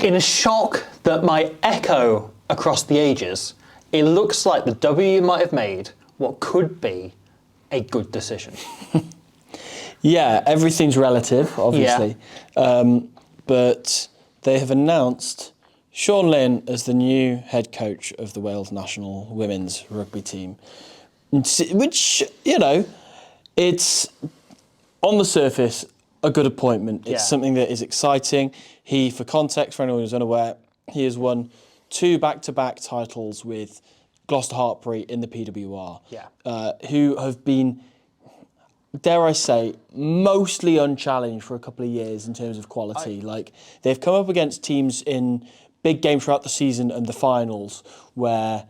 In a shock that might echo across the ages, it looks like the W might have made what could be a good decision. Yeah, everything's relative, obviously. Yeah. But they have announced Sean Lynn as the new head coach of the Wales national women's rugby team. Which, you know, it's on the surface a good appointment. It's something that is exciting. He, for context, for anyone who's unaware, he has won 2 back-to-back titles with Gloucester Hartpury in the PWR, who have been, dare I say, mostly unchallenged for a couple of years in terms of quality. Like, they've come up against teams in big games throughout the season and the finals where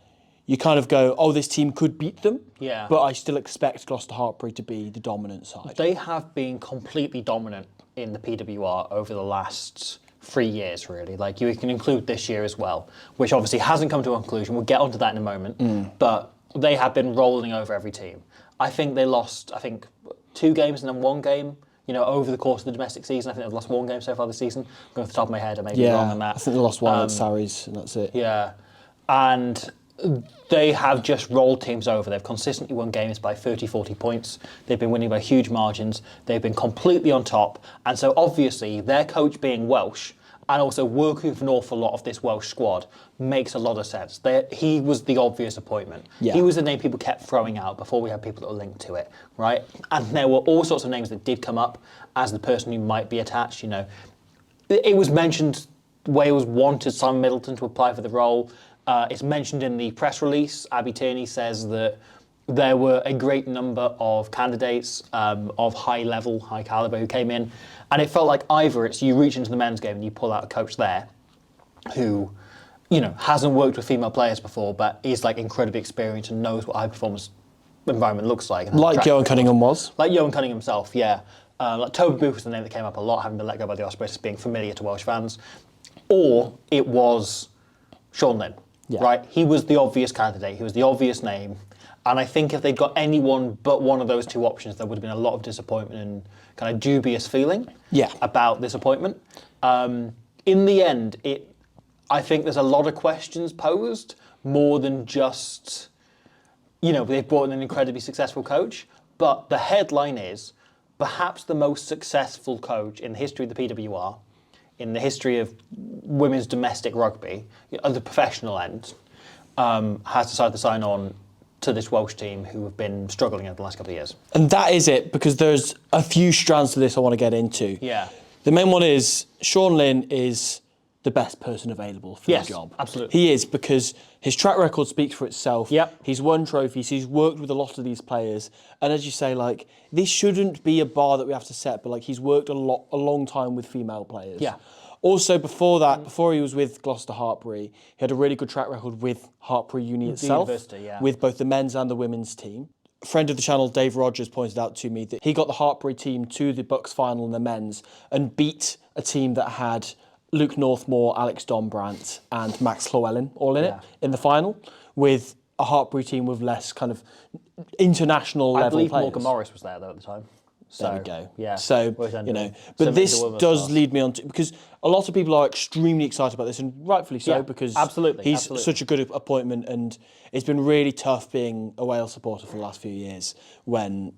you kind of go, oh, this team could beat them, but I still expect Gloucester Hartpury to be the dominant side. They have been completely dominant in the PWR over the last 3 years, really. Like, you can include this year as well, which obviously hasn't come to a conclusion. We'll get onto that in a moment. But they have been rolling over every team. I think they lost, 2 games and then 1 game, you know, over the course of the domestic season. I think they've lost 1 game so far this season. Going off the top of my head, I may be wrong on that. I think they lost 1 at Sarries, and that's it. Yeah. And they have just rolled teams over. They've consistently won games by 30, 40 points. They've been winning by huge margins. They've been completely on top. And so obviously their coach being Welsh and also working with an awful lot of this Welsh squad makes a lot of sense. He was the obvious appointment. He was the name people kept throwing out before we had people that were linked to it, right? And there were all sorts of names that did come up as the person who might be attached, you know. It was mentioned Wales wanted Simon Middleton to apply for the role. It's mentioned in the press release. Abby Tierney says that there were a great number of candidates of high level, high calibre who came in, and it felt like either it's you reach into the men's game and you pull out a coach there who, you know, hasn't worked with female players before but is like incredibly experienced and knows what high performance environment looks like. Like Johan Cunningham was. Like Johan Cunningham himself, yeah. Like Toby Booth was the name that came up a lot, having been let go by the Ospreys, being familiar to Welsh fans. Or it was Sean Lynn. Right, he was the obvious candidate. He was the obvious name, and I think if they'd got anyone but one of those 2 options, there would have been a lot of disappointment and kind of dubious feeling about this appointment. In the end, I think there's a lot of questions posed, more than just, you know, they've brought in an incredibly successful coach. But the headline is perhaps the most successful coach in the history of the PWR. In the history of women's domestic rugby, at the professional end, has decided to sign on to this Welsh team who have been struggling over the last couple of years. And that is it, because there's a few strands to this I want to get into. Yeah. The main one is Sean Lynn is the best person available for the job. Absolutely. He is, because his track record speaks for itself. Yep. He's won trophies, he's worked with a lot of these players. And as you say, like, this shouldn't be a bar that we have to set, but like he's worked a long time with female players. Yeah. Also, before that, before he was with Gloucester Hartpury, he had a really good track record with Hartpury Union itself, with both the men's and the women's team. A friend of the channel, Dave Rogers, pointed out to me that he got the Hartpury team to the Bucks final in the men's and beat a team that had Luke Northmore, Alex Dombrandt and Max Llewellyn all in it in the final, with a Hartpury team with less kind of international level players. I believe Morgan Morris was there though at the time. So, there we go. Yeah. So, you know, but this does lead me on to, because a lot of people are extremely excited about this, and rightfully so, because he's such a good appointment, and it's been really tough being a Wales supporter for the last few years when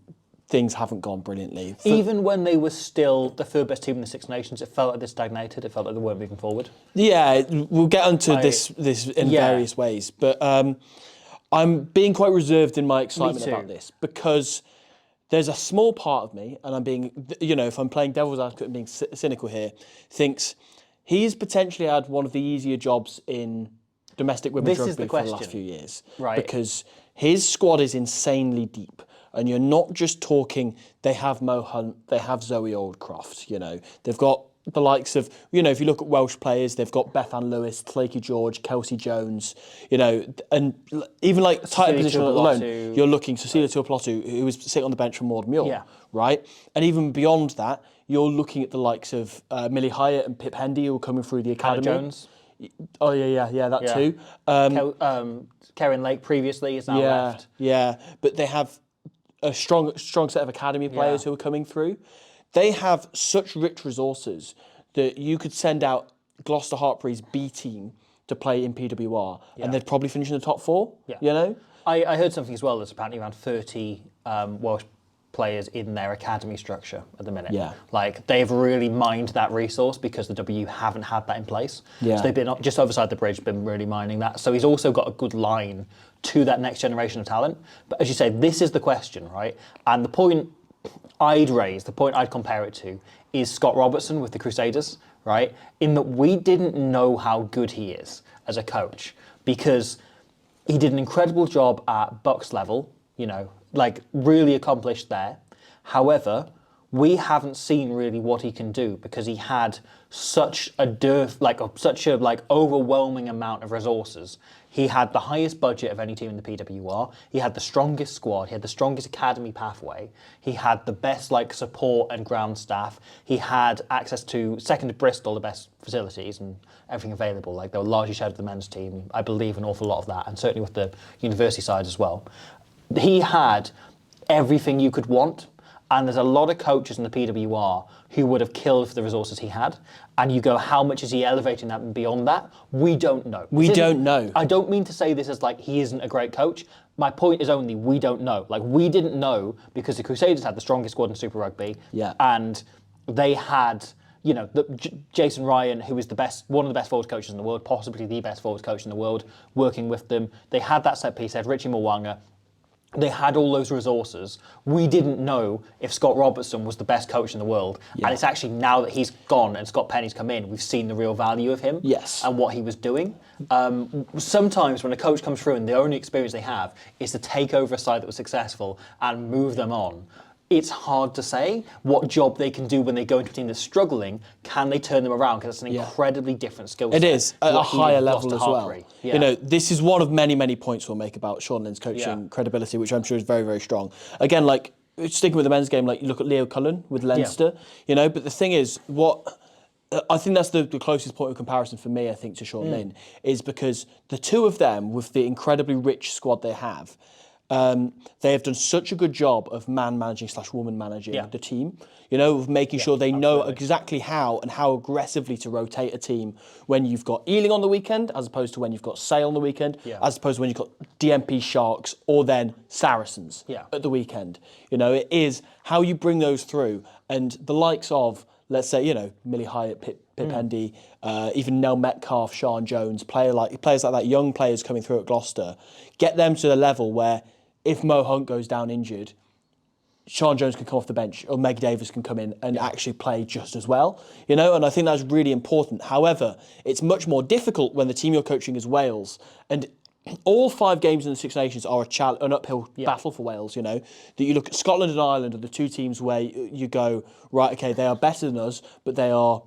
things haven't gone brilliantly. Even when they were still the 3rd best team in the Six Nations, it felt like they stagnated. It felt like they weren't moving forward. Yeah, we'll get onto this in various ways, but I'm being quite reserved in my excitement about this, because there's a small part of me, and I'm being, you know, if I'm playing devil's advocate and being cynical here, thinks he's potentially had one of the easier jobs in domestic women's rugby for the last few years. Right. Because his squad is insanely deep. And you're not just talking, they have Mo Hunt, they have Zoe Oldcroft, you know. They've got the likes of, you know, if you look at Welsh players, they've got Beth Ann Lewis, Tlakey George, Kelsey Jones, you know, and even like tighter position alone, you're looking, Cecilia Tuaplotu, who was sitting on the bench from Maud Muir, right? And even beyond that, you're looking at the likes of Millie Hyatt and Pip Hendy, who are coming through the academy. Hannah Jones. Oh, yeah, that too. Karen Lake previously is now left. Yeah, but they have a strong set of academy players who are coming through. They have such rich resources that you could send out Gloucester Hartpury's B team to play in PWR, and they'd probably finish in the top 4. Yeah. You know, I heard something as well. There's apparently around 30 Welsh players in their academy structure at the minute. Yeah. Like, they've really mined that resource because the W haven't had that in place. Yeah. So they've been just overside the bridge, been really mining that. So he's also got a good line to that next generation of talent. But as you say, this is the question, right? And the point I'd raise, the point I'd compare it to, is Scott Robertson with the Crusaders, right? In that we didn't know how good he is as a coach because he did an incredible job at Bucks level, you know, like really accomplished there. However, we haven't seen really what he can do because he had such a dearth, such a overwhelming amount of resources. He had the highest budget of any team in the PWR. He had the strongest squad. He had the strongest academy pathway. He had the best support and ground staff. He had access to, second to Bristol, the best facilities and everything available. Like, they were largely shared with the men's team. I believe an awful lot of that, and certainly with the university side as well. He had everything you could want. And there's a lot of coaches in the PWR who would have killed for the resources he had. And you go, how much is he elevating that and beyond that? We don't know. We don't know. I don't mean to say this as he isn't a great coach. My point is only we don't know. We didn't know because the Crusaders had the strongest squad in Super Rugby. Yeah. And they had, Jason Ryan, who is one of the best forwards coaches in the world, possibly the best forwards coach in the world, working with them. They had that set piece. They had Richie Mwanga. They had all those resources. We didn't know if Scott Robertson was the best coach in the world. Yeah. And it's actually now that he's gone and Scott Penny's come in, we've seen the real value of him. Yes. And what he was doing. Sometimes when a coach comes through and the only experience they have is to take over a side that was successful and move them on, it's hard to say what job they can do when they go into a team that's struggling. Can they turn them around? Because it's an incredibly different skill set. It is, at a higher level as well. Yeah. This is one of many, many points we'll make about Sean Lynn's coaching credibility, which I'm sure is very, very strong. Again, sticking with the men's game, you look at Leo Cullen with Leinster, but the thing is, I think that's the closest point of comparison for me, I think, to Sean Lynn, is because the two of them, with the incredibly rich squad they have have done such a good job of man managing / woman managing the team, of making sure they know exactly how and how aggressively to rotate a team when you've got Ealing on the weekend, as opposed to when you've got Sale on the weekend, as opposed to when you've got DMP Sharks or then Saracens at the weekend. It is how you bring those through, and the likes of, let's say, Millie Hyatt, Pip Hendy, even Nell Metcalf, Sean Jones, players like that, young players coming through at Gloucester, get them to the level where if Mo Hunt goes down injured, Sean Jones can come off the bench or Meg Davis can come in and actually play just as well, and I think that's really important. However, it's much more difficult when the team you're coaching is Wales, and all 5 games in the Six Nations are an uphill battle for Wales, that you look at Scotland and Ireland are the 2 teams where you go, right, okay, they are better than us, but they are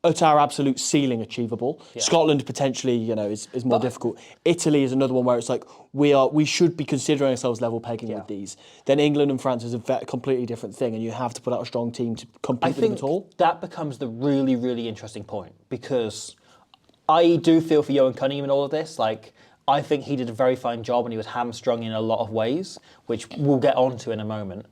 at our absolute ceiling achievable. Yeah. Scotland potentially, is more difficult. Italy is another one where it's we should be considering ourselves level pegging with these. Then England and France is a completely different thing, and you have to put out a strong team to compete with them at all. That becomes the really, really interesting point, because I do feel for Johan Cunningham in all of this. I think he did a very fine job, and he was hamstrung in a lot of ways, which we'll get onto in a moment.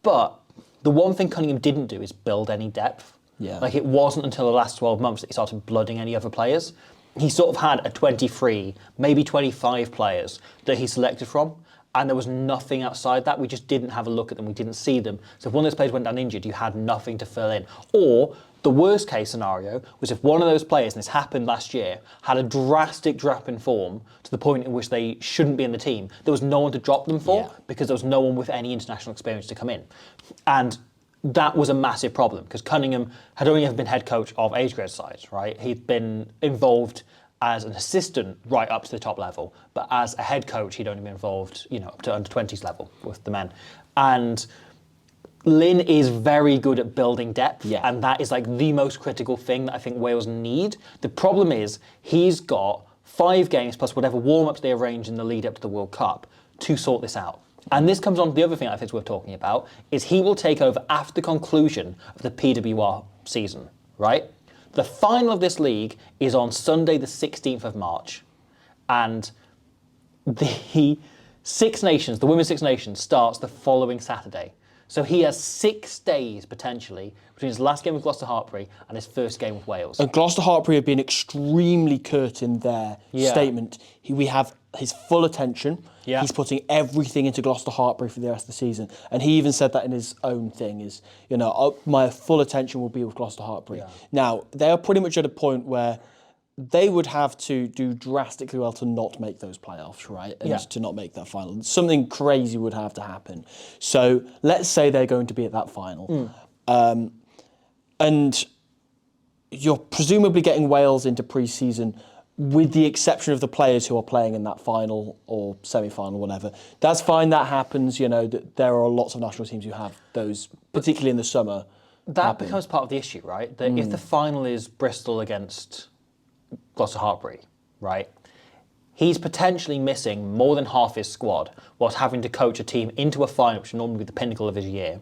But the one thing Cunningham didn't do is build any depth. Yeah. It wasn't until the last 12 months that he started blooding any other players. He sort of had a 23, maybe 25 players that he selected from, and there was nothing outside that. We just didn't have a look at them. We didn't see them. So if one of those players went down injured, you had nothing to fill in. Or the worst case scenario was if one of those players, and this happened last year, had a drastic drop in form to the point in which they shouldn't be in the team, there was no one to drop them for because there was no one with any international experience to come in. And that was a massive problem because Cunningham had only ever been head coach of age grade sides, right? He'd been involved as an assistant right up to the top level, but as a head coach, he'd only been involved, up to under 20s level with the men. And Lynn is very good at building depth, and that is the most critical thing that I think Wales need. The problem is he's got 5 games plus whatever warm-ups they arrange in the lead up to the World Cup to sort this out. And this comes on to the other thing I think is worth talking about, is he will take over after the conclusion of the PWR season, right? The final of this league is on Sunday the 16th of March. And the Six Nations, the Women's Six Nations, starts the following Saturday. So he has 6 days, potentially, between his last game with Gloucester Hartpury and his first game with Wales. And Gloucester Hartpury have been extremely curt in their statement. We have his full attention. Yeah. He's putting everything into Gloucester Hartpury for the rest of the season. And he even said that in his own thing is, my full attention will be with Gloucester Hartpury. Yeah. Now, they are pretty much at a point where they would have to do drastically well to not make those playoffs, right? And to not make that final. Something crazy would have to happen. So let's say they're going to be at that final. And you're presumably getting Wales into pre-season with the exception of the players who are playing in that final or semi-final, whatever. That's fine, that happens. There are lots of national teams who have those, particularly in the summer. That becomes part of the issue, right? That if the final is Bristol against Gloucester Hartpury, right? He's potentially missing more than half his squad whilst having to coach a team into a final, which would normally be the pinnacle of his year.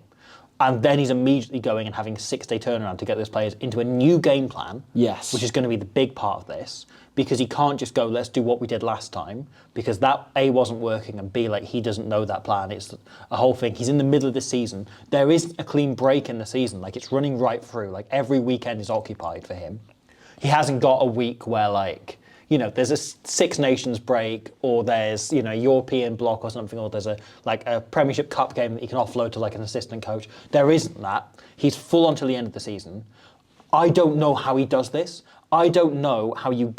And then he's immediately going and having a 6-day turnaround to get those players into a new game plan, which is going to be the big part of this, because he can't just go, let's do what we did last time, because that A, wasn't working, and B, he doesn't know that plan. It's a whole thing. He's in the middle of the season. There is a clean break in the season. It's running right through. Every weekend is occupied for him. He hasn't got a week where there's a Six Nations break, or there's a European block or something, or there's a Premiership Cup game that he can offload to an assistant coach. There isn't that. He's full on till the end of the season. I don't know how he does this. I don't know how you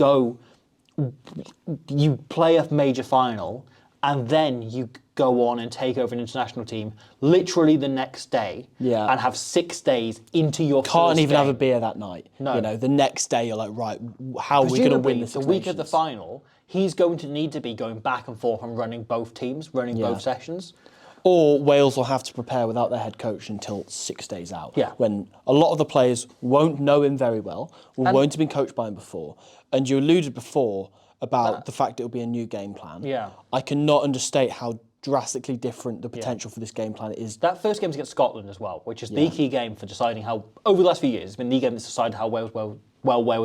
play a major final and then you go on and take over an international team literally the next day and have 6 days into your Can't even game. have a beer that night. No. The next day you're like, right, how are we going to win this? The week of the final, he's going to need to be going back and forth and running both teams, running both sessions. Or Wales will have to prepare without their head coach until 6 days out. Yeah. When a lot of the players won't know him very well, won't have been coached by him before. And you alluded before about the fact it'll be a new game plan. Yeah. I cannot understate how drastically different the potential for this game plan is. That first game's against Scotland as well, which is the key game for deciding how, over the last few years, it's been the game that's decided how Wales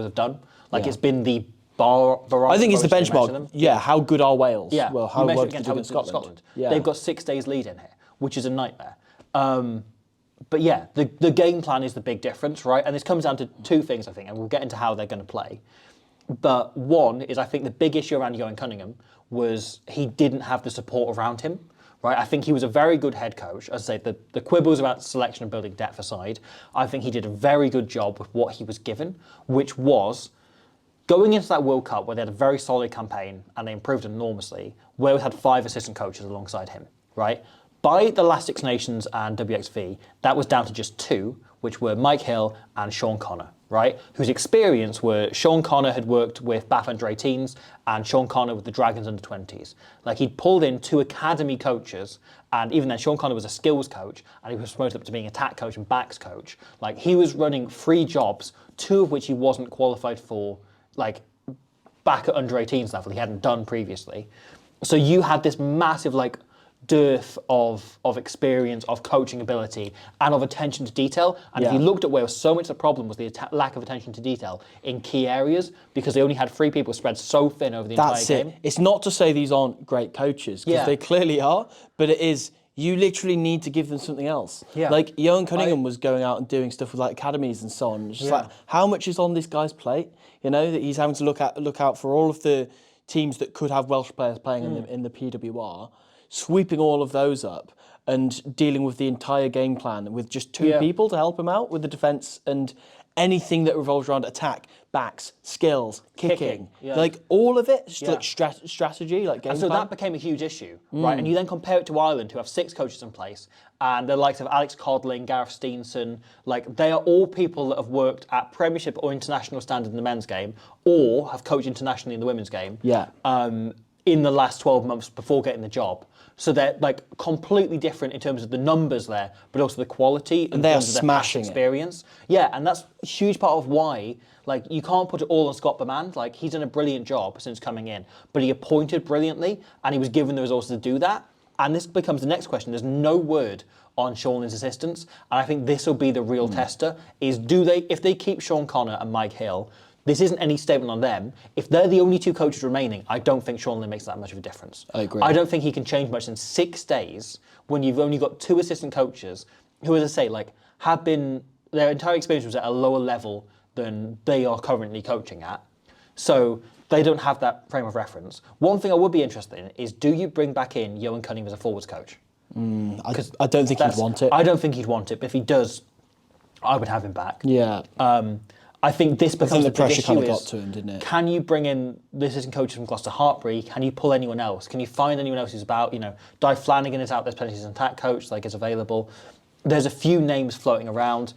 have done. It's been the barometer. I think it's the benchmark. Yeah, how good are Wales? Yeah, well, how well well against do Scotland? Yeah. They've got 6 days lead in here, which is a nightmare. But yeah, the game plan is the big difference, right? And this comes down to two things, I think, and we'll get into how they're going to play. But one is, I think the big issue around Johan Cunningham was he didn't have the support around him, right? I think he was a very good head coach. As I say, the quibbles about selection and building depth aside, I think he did a very good job with what he was given, which was going into that World Cup where they had a very solid campaign and they improved enormously. Wales had 5 assistant coaches alongside him, right? By the last Six Nations and WXV, that was down to just 2, which were Mike Hill and Sean Connor, right? Whose experience were Sean Connor had worked with Bath under 18s and Sean Connor with the Dragons under 20s. He'd pulled in 2 academy coaches, and even then Sean Connor was a skills coach and he was promoted up to being attack coach and backs coach. He was running 3 jobs, 2 of which he wasn't qualified for, back at under 18s level, he hadn't done previously. So you had this massive dearth of experience, of coaching ability, and of attention to detail. And if you looked at Wales, so much of the problem was the lack of attention to detail in key areas, because they only had 3 people spread so thin over the entire game. It's not to say these aren't great coaches, because they clearly are, but it is, you literally need to give them something else. Yeah. Johan Cunningham was going out and doing stuff with academies and so on. It's just how much is on this guy's plate? That he's having to look out for all of the teams that could have Welsh players playing in the PWR, sweeping all of those up and dealing with the entire game plan with just 2 people to help him out with the defence and anything that revolves around attack, backs, skills, kicking. All of it, strategy, game and so plan. that became a huge issue, right? And you then compare it to Ireland, who have 6 coaches in place, and the likes of Alex Codling, Gareth Steenson, they are all people that have worked at Premiership or international standard in the men's game, or have coached internationally in the women's game. In the last 12 months before getting the job. So they're completely different in terms of the numbers there, but also the quality and they are terms of their past experience. Yeah, and that's a huge part of why you can't put it all on Scott Bemand. He's done a brilliant job since coming in, but he appointed brilliantly and he was given the resources to do that. And this becomes the next question. There's no word on Sean Lynn's assistants, and I think this will be the real tester, is if they keep Sean Connor and Mike Hill, this isn't any statement on them. If they're the only two coaches remaining, I don't think Sean Lynn makes that much of a difference. I agree. I don't think he can change much in 6 days when you've only got 2 assistant coaches who, as I say, like have been, their entire experience was at a lower level than they are currently coaching at. So they don't have that frame of reference. One thing I would be interested in is, do you bring back in Johan Cunningham as a forwards coach? I don't think he'd want it. I don't think he'd want it, but if he does, I would have him back. Yeah. I think this becomes the the pressure big kind issue of got is, to him, didn't it? can you bring in the assistant coaches from Gloucester Hartpury? Can you pull anyone else? Can you find anyone else who's about? Di Flanagan is out there, plenty as an attack coach, like is available. There's a few names floating around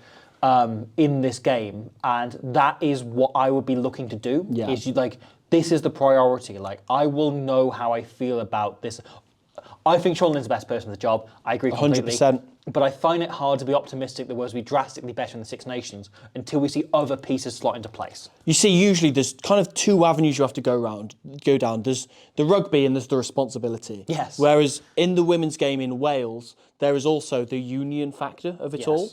in this game, and that is what I would be looking to do. Yeah. This is the priority. Like, I will know how I feel about this. I think Sean Lynn's the best person for the job. I agree completely. 100%. But I find it hard to be optimistic that Wales will be drastically better in the Six Nations until we see other pieces slot into place. You see, usually there's kind of 2 avenues you have to go down. There's the rugby and there's the responsibility. Yes. Whereas in the women's game in Wales, there is also the union factor of it all.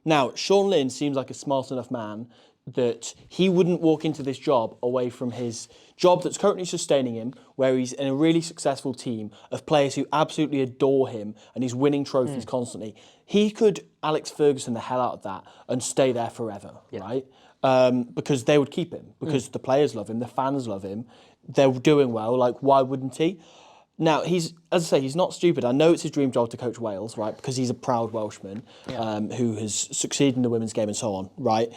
Now, Sean Lynn seems like a smart enough man that he wouldn't walk into this job away from his job that's currently sustaining him, where he's in a really successful team of players who absolutely adore him and he's winning trophies constantly. He could Alex Ferguson the hell out of that and stay there forever, right? Because they would keep him, because the players love him, the fans love him, they're doing well, like why wouldn't he? Now, as I say, he's not stupid. I know it's his dream job to coach Wales, right? Because he's a proud Welshman who has succeeded in the women's game and so on, right?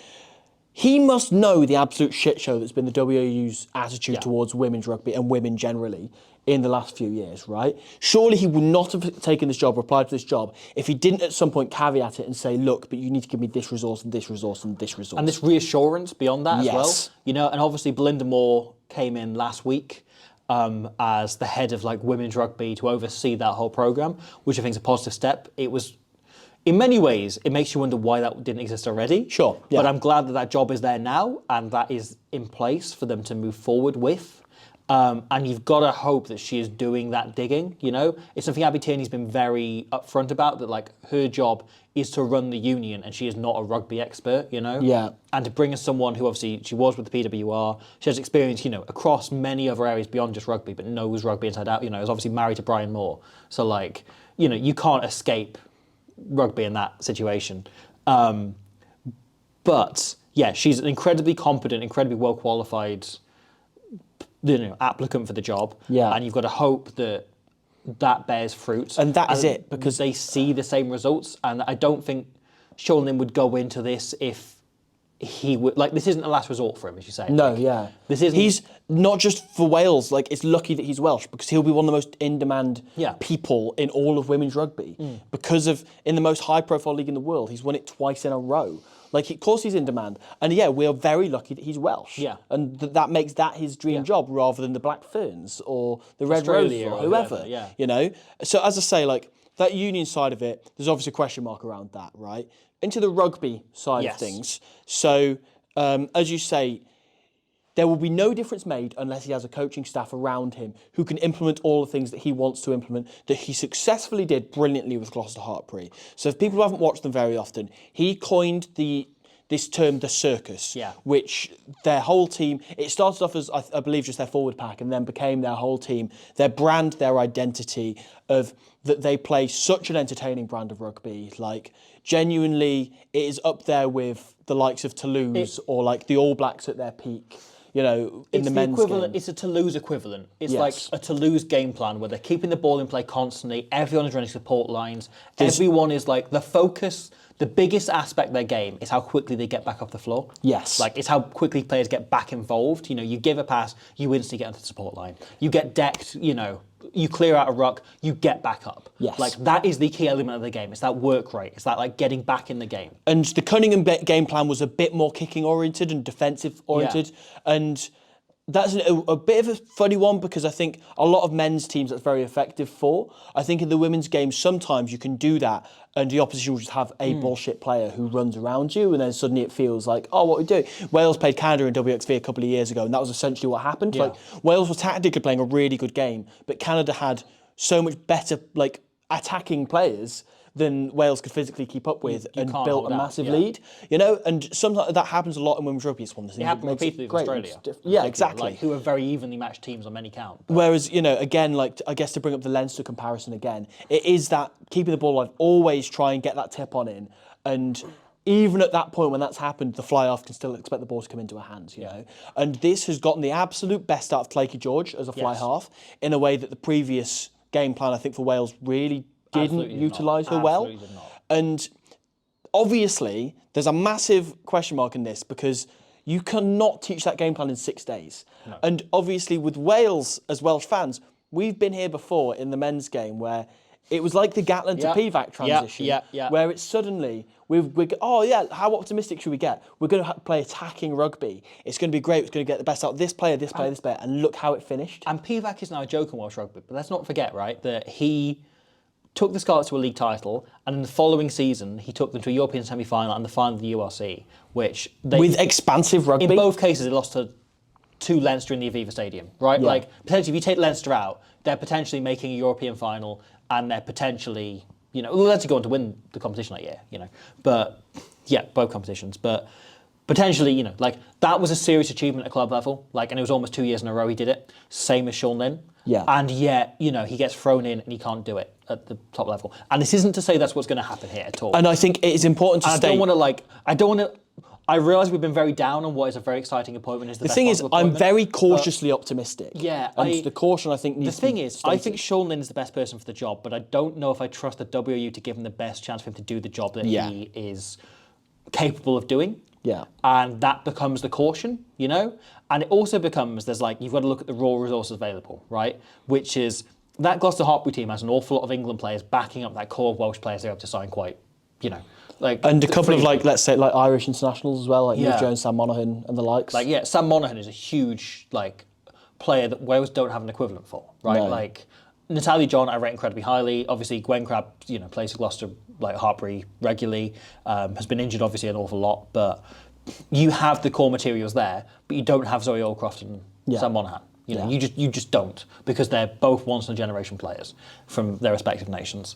He must know the absolute shit show that's been the WAU's attitude towards women's rugby and women generally in the last few years, right? Surely he would not have taken this job or applied for this job if he didn't at some point caveat it and say, look, but you need to give me this resource and this resource and this resource. And this reassurance beyond that as well. And obviously Belinda Moore came in last week as the head of women's rugby to oversee that whole programme, which I think is a positive step. It was... In many ways, it makes you wonder why that didn't exist already. Sure. Yeah. But I'm glad that job is there now and that is in place for them to move forward with. And you've got to hope that she is doing that digging, It's something Abby Tierney's been very upfront about, that her job is to run the union and she is not a rugby expert, Yeah. And to bring in someone who obviously, she was with the PWR, she has experience, across many other areas beyond just rugby, but knows rugby inside out, is obviously married to Brian Moore. So you can't escape rugby in that situation. But yeah, she's an incredibly competent, incredibly well qualified applicant for the job. Yeah. And you've got to hope that bears fruit. And that is it, because they see the same results. And I don't think Sean Lynn would go into this if he would, this isn't a last resort for him, as you say. No, yeah. This isn't. He's not just for Wales, it's lucky that he's Welsh, because he'll be one of the most in-demand people in all of women's rugby. Because in the most high-profile league in the world, he's won it twice in a row. Of course he's in demand. And yeah, we're very lucky that he's Welsh. Yeah. And that makes that his dream job rather than the Black Ferns or the Red Roses or whoever. So as I say, that union side of it, there's obviously a question mark around that, right? Into the rugby side of things. So, as you say, there will be no difference made unless he has a coaching staff around him who can implement all the things that he wants to implement, that he successfully did brilliantly with Gloucester Hartpury. So if people haven't watched them very often, he coined this term, the circus, which their whole team, it started off as, I believe, just their forward pack and then became their whole team, their brand, their identity of that they play such an entertaining brand of rugby. Genuinely, it is up there with the likes of Toulouse or the All Blacks at their peak. In the men's game. It's a Toulouse equivalent. It's Yes. like a Toulouse game plan where they're keeping the ball in play constantly. Everyone is running support lines. Everyone is the focus. The biggest aspect of their game is how quickly they get back off the floor. Yes. It's how quickly players get back involved. You give a pass, you instantly get onto the support line. You get decked, you clear out a ruck, you get back up. Yes. That is the key element of the game. It's that work rate. It's that getting back in the game. And the Cunningham game plan was a bit more kicking oriented and defensive oriented. And that's a bit of a funny one, because I think a lot of men's teams that's very effective for. I think in the women's game, sometimes you can do that and the opposition will just have a bullshit player who runs around you, and then suddenly it feels like, oh, what are we doing? Wales played Canada in WXV a couple of years ago, and that was essentially what happened. Yeah. Wales were tactically playing a really good game, but Canada had so much better attacking players, than Wales could physically keep up with and can't built hold a out, massive lead. You know, and sometimes that happens a lot in women's rugby. It's one of the things It happened that makes repeatedly it with great. Australia. Yeah, exactly. Like, who are very evenly matched teams on many count. But. Whereas, you know, again, like, I guess to bring up the Leinster comparison again, it is that keeping the ball alive, always try and get that tip on in. And even at that point when that's happened, the fly-half can still expect the ball to come into her hands, you know. And this has gotten the absolute best out of Claykie George as a fly-half in a way that the previous game plan, I think, for Wales really didn't utilise her well. Absolutely did not. And obviously, there's a massive question mark in this because you cannot teach that game plan in 6 days. No. And obviously, with Wales as Welsh fans, we've been here before in the men's game where it was like the Gatland to PVAC transition, where it's suddenly, how optimistic should we get? We're going to play attacking rugby. It's going to be great. It's going to get the best out of this player, this player, this player. And look how it finished. And PVAC is now a joke in Welsh rugby. But let's not forget, right, that he took the Scarlets to a league title, and in the following season, he took them to a European semi-final and the final of the URC, which they... With expansive rugby? In both cases, they lost to Leinster in the Aviva Stadium, right? Yeah. Like, potentially, if you take Leinster out, they're potentially making a European final, and they're potentially, you know, Leinster go on to win the competition that year, you know. But, yeah, both competitions. But potentially, you know, like, that was a serious achievement at club level, like, and it was almost 2 years in a row he did it. Same as Sean Lynn. Yeah. And yet, you know, he gets thrown in and he can't do it at the top level. And this isn't to say that's what's going to happen here at all. And I think it is important to state... I realise we've been very down on what is a very exciting appointment. The thing is, I'm very cautiously optimistic. Yeah. And the caution, I think, needs to be stated. I think Sean Lynn is the best person for the job, but I don't know if I trust the WU to give him the best chance for him to do the job that he is capable of doing. Yeah. And that becomes the caution, you know? And it also becomes, you've got to look at the raw resources available, right? Which is, that Gloucester Hartpury team has an awful lot of England players backing up that core of Welsh players they're able to sign quite, you know. And a couple of, let's say, Irish internationals as well, like Niamh Jones, Sam Monaghan and the likes. Sam Monaghan is a huge, player that Wales don't have an equivalent for, right? No. Natalia John, I rate incredibly highly. Obviously, Gwen Crabb, you know, plays for Gloucester, Hartpury regularly, has been injured, obviously, an awful lot, but you have the core materials there, but you don't have Zoe Allcroft and Sam Monaghan. You know, you just don't, because they're both once-in-a-generation players from their respective nations.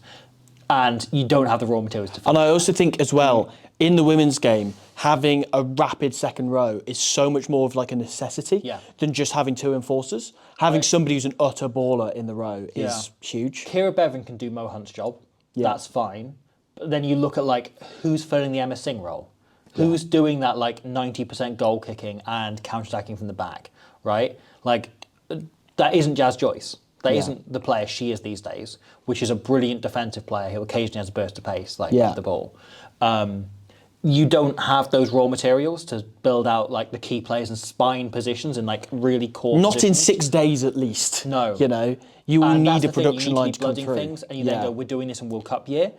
And you don't have the raw materials to... And I also think as well, in the women's game, having a rapid second row is so much more of a necessity than just having two enforcers. Having somebody who's an utter baller in the row is huge. Kira Bevan can do Mo Hunt's job. That's fine. But then you look at who's filling the Emma Singh role. Who's doing that 90% goal kicking and counter-attacking from the back, right? That isn't Jazz Joyce. That isn't the player she is these days, which is a brilliant defensive player who occasionally has a burst of pace, with the ball. You don't have those raw materials to build out the key players and spine positions in really core Not positions. in 6 days at least. No. You know, you will need a production line to come through. Things, and you then go, we're doing this in World Cup year.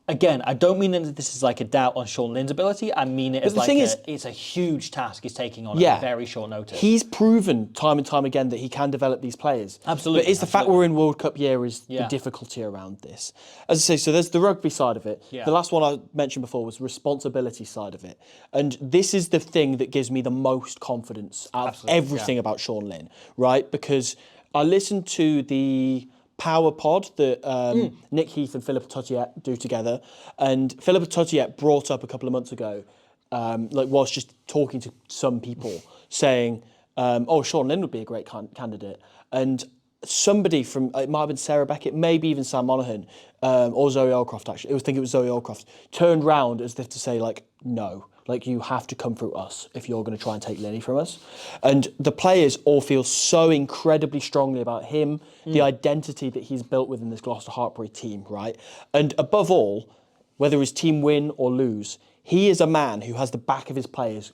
Again, I don't mean that this is a doubt on Sean Lynn's ability. I mean it as it's a huge task he's taking on at very short notice. He's proven time and time again that he can develop these players. Absolutely. But it's the fact we're in World Cup year is the difficulty around this. As I say, so there's the rugby side of it. Yeah. The last one I mentioned before was the responsibility side of it. And this is the thing that gives me the most confidence out of everything about Sean Lynn, right? Because I listened to the Power Pod that Nick Heath and Philippa Totiet do together. And Philippa Totiet brought up a couple of months ago, whilst just talking to some people, saying, Sean Lynn would be a great candidate. And somebody from, it might have been Sarah Beckett, maybe even Sam Monaghan, or Zoe Allcroft actually, I think it was Zoe Allcroft, turned round as if to say no. You have to come through us if you're going to try and take Linny from us. And the players all feel so incredibly strongly about him, the identity that he's built within this Gloucester Hartpury team, right? And above all, whether his team win or lose, he is a man who has the back of his players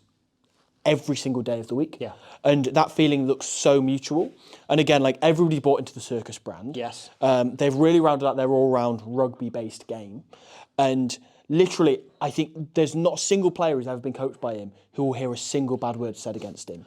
every single day of the week. Yeah. And that feeling looks so mutual. And again, everybody's bought into the circus brand. Yes. They've really rounded out their all-round rugby-based game. And literally, I think there's not a single player who's ever been coached by him who will hear a single bad word said against him.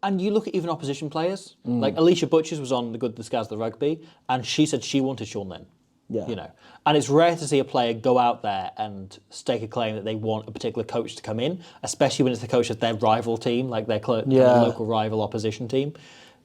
And you look at even opposition players, Alicia Butchers was on The Good, the Scars, the Rugby, and she said she wanted Sean Lynn. Yeah. You know, and it's rare to see a player go out there and stake a claim that they want a particular coach to come in, especially when it's the coach of their rival team, their local rival opposition team.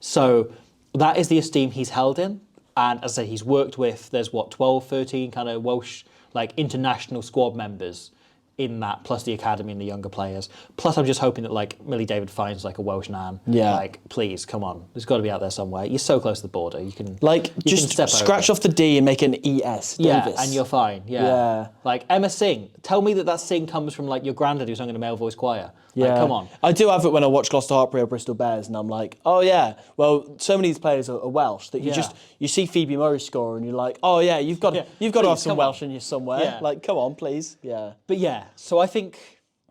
So that is the esteem he's held in. And as I say, he's worked with, there's 12, 13 kind of Welsh, like international squad members in that, plus the academy and the younger players. Plus, I'm just hoping that like Millie David finds like a Welsh nan. Yeah. Like, please, come on. There's got to be out there somewhere. You're so close to the border. You can just scratch off the D and make an ES. Davis. Yeah, and you're fine. Yeah. Like Emma Singh. Tell me that Singh comes from like your granddad who sang in a male voice choir. Yeah. Like, come on. I do have it when I watch Gloucester Hartpury or Bristol Bears, and I'm like, oh yeah. Well, so many of these players are Welsh that you see Phoebe Murray score, and you're like, oh yeah, you've got to have some Welsh in you somewhere. Yeah. Like, come on, please. Yeah. But yeah, so I think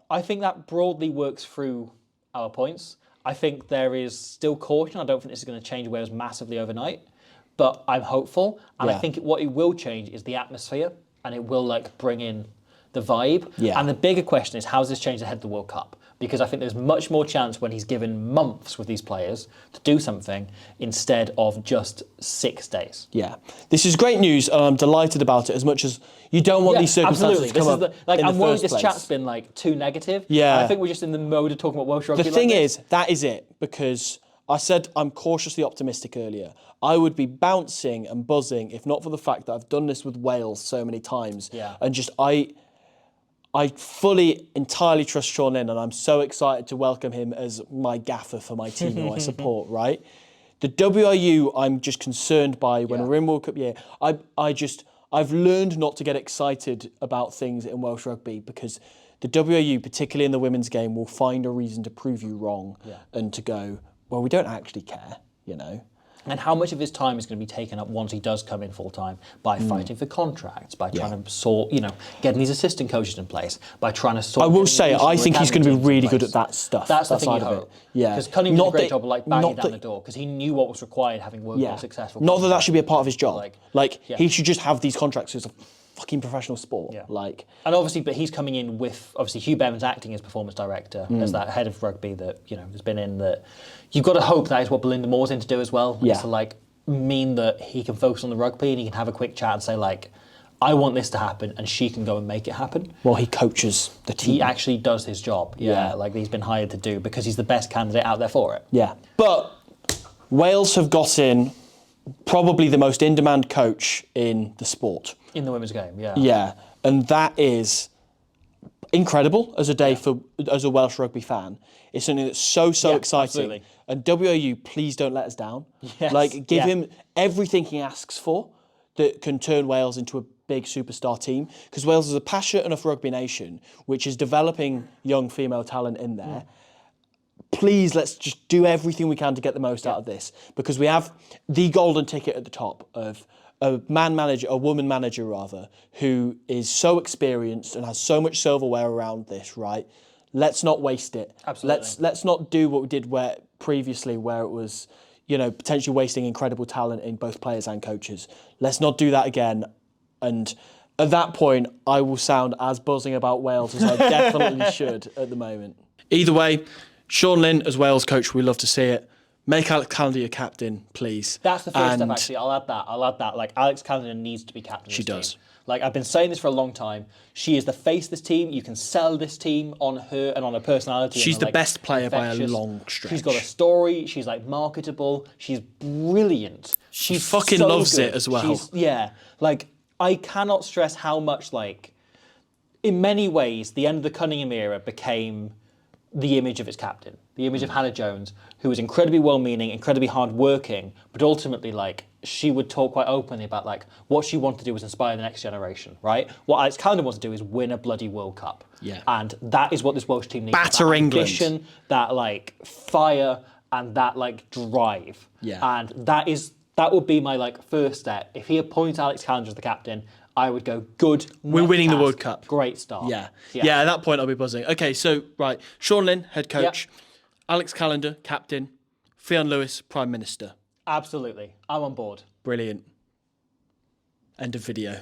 that broadly works through our points. I think there is still caution. I don't think this is going to change Wales massively overnight, but I'm hopeful, and I think what it will change is the atmosphere, and it will like bring in the vibe. Yeah. And the bigger question is, how does this change ahead of the World Cup? Because I think there's much more chance when he's given months with these players to do something instead of just 6 days. Yeah. This is great news, and I'm delighted about it, as much as you don't want these circumstances to come up I'm worried this chat's been like too negative. Yeah. I think we're just in the mode of talking about Welsh rugby. The thing is, that is it, because I said I'm cautiously optimistic earlier. I would be bouncing and buzzing if not for the fact that I've done this with Wales so many times. Yeah. And just I fully, entirely trust Sean Lynn, and I'm so excited to welcome him as my gaffer for my team who I support, right? The WRU, I'm just concerned by when we're in World Cup year. I've learned not to get excited about things in Welsh rugby, because the WRU, particularly in the women's game, will find a reason to prove you wrong and to go, well, we don't actually care, you know? And how much of his time is going to be taken up once he does come in full time by fighting for contracts, by trying to sort, getting these assistant coaches in place, by trying to sort. I will say, I think he's going to be really good at that stuff. That's the thing you hope. Yeah. Because Cunningham did a great job of like banging down the door, because he knew what was required having worked with successful. Not that should be a part of his job. He should just have these contracts as a fucking professional sport. Yeah. And obviously, but he's coming in with, obviously, Hugh Bevan's acting as performance director, as that head of rugby that, has been in that. You've got to hope that is what Belinda Moore's in to do as well. Yeah. To mean that he can focus on the rugby and he can have a quick chat and say I want this to happen, and she can go and make it happen. Well, he coaches the team. He actually does his job. Yeah. He's been hired to do, because he's the best candidate out there for it. Yeah. But Wales have got in probably the most in-demand coach in the sport. In the women's game, yeah. Yeah. And that is incredible as a day as a Welsh rugby fan. It's something that's so exciting. Absolutely. And WRU, please don't let us down. Yes. Give him everything he asks for that can turn Wales into a big superstar team. Because Wales is a passionate enough rugby nation which is developing young female talent in there. Please, let's just do everything we can to get the most out of this, because we have the golden ticket at the top of a woman manager rather, who is so experienced and has so much silverware around this, right? Let's not waste it. Absolutely. Let's not do what we did previously, where it was, potentially wasting incredible talent in both players and coaches. Let's not do that again. And at that point, I will sound as buzzing about Wales as I definitely should at the moment. Either way, Sean Lynn as Wales coach, we love to see it. Make Alex Callender your captain, please. That's the first step, actually. I'll add that. Alex Callender needs to be captain of this team. She does. I've been saying this for a long time. She is the face of this team. You can sell this team on her and on her personality. She's the best player by a long stretch. She's got a story. She's marketable. She's brilliant. She fucking loves it as well. I cannot stress how much, in many ways, the end of the Cunningham era became the image of its captain, the image of Hannah Jones, who was incredibly well-meaning, incredibly hard-working, but ultimately, she would talk quite openly about, what she wanted to do was inspire the next generation, right? What Alex Callender wants to do is win a bloody World Cup. Yeah. And that is what this Welsh team needs. Batter that England. Ambition, that, fire, and that, drive. Yeah. And that would be my, first step. If he appoints Alex Callender as the captain, I would go, good. We're winning the World Cup. Great start. Yeah. At that point, I'll be buzzing. Okay, so, right. Sean Lynn, head coach. Yep. Alex Callender, captain. Fionn Lewis, Prime Minister. Absolutely. I'm on board. Brilliant. End of video.